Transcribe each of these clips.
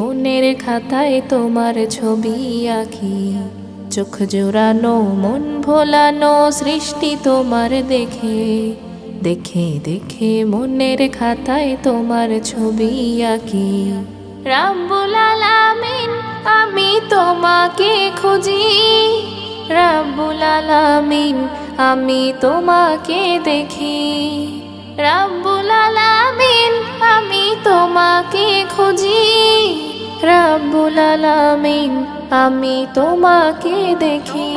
মনের খাতায় তোমার ছবি আঁকি। চোখ জোড়ানো মন ভোলানো সৃষ্টি তোমার দেখে দেখে দেখে মনের খাতায় তোমার ছবি আঁকি। রাব্বুল আলামিন আমি তোমাকে খুঁজি, রাব্বুল আলামিন আমি তোমাকে দেখি। রাব্বুল আলামিন আমি তোমাকে খুঁজি, রাব্বুল আলামিন আমি তোমাকে দেখি।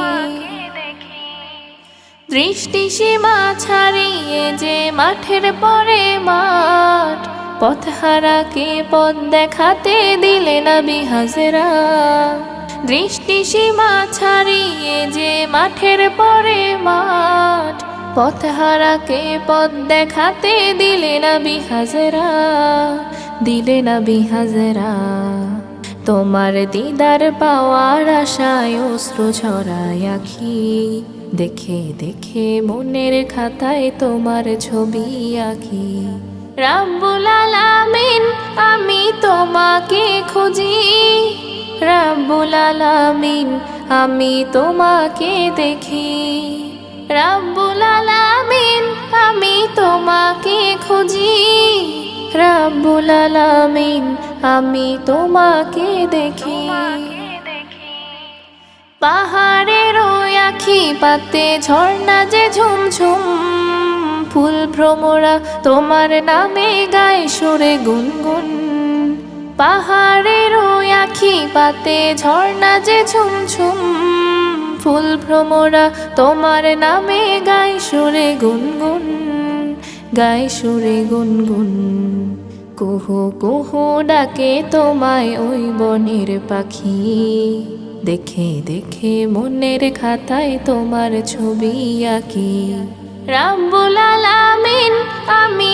দৃষ্টি সীমা ছাড়িয়ে যে মাঠের পরে মাঠ, পথহারাকে পথ দেখাতে দিলে নবী হাজরা। দৃষ্টি সীমা ছাড়িয়ে যে মাঠের পরে মাঠ, পথহারাকে পথ দেখাতে দিলে নবী হাজরা, দিলে নবী হাজরা। তোমার দিদার পাওয়ার আশায় অশ্রু ঝরায় আঁখি, দেখে দেখে মনের খাতায় তোমার ছবি আঁকি। রাব্বুল আলামিন আমি তোমাকে খুঁজি, রাব্বুল আলামিন আমি তোমাকে দেখি। রাব্বুল আলামিন আমি তোমাকে খুঁজি, রাব্বুল আলামিন আমি তোমাকে দেখি। পাহাড়ের ওই আঁখি পাতে ঝর্ণা যে ঝুমঝুম, ফুল ভ্রমরা তোমার নামে গায় সুরে গুনগুন। পাহাড়ের ওই আঁখি পাতে ঝর্ণা যে ঝুমঝুম, ফুল ভ্রমরা তোমার নামে গায় সুরে গুনগুন, গায় সুরে গুনগুন। কুহু কুহু ডাকে তোমায় ওই বনের পাখি, দেখে দেখে মনের খাতায় তোমার ছবি আঁকি। রাব্বুল আলামিন আমি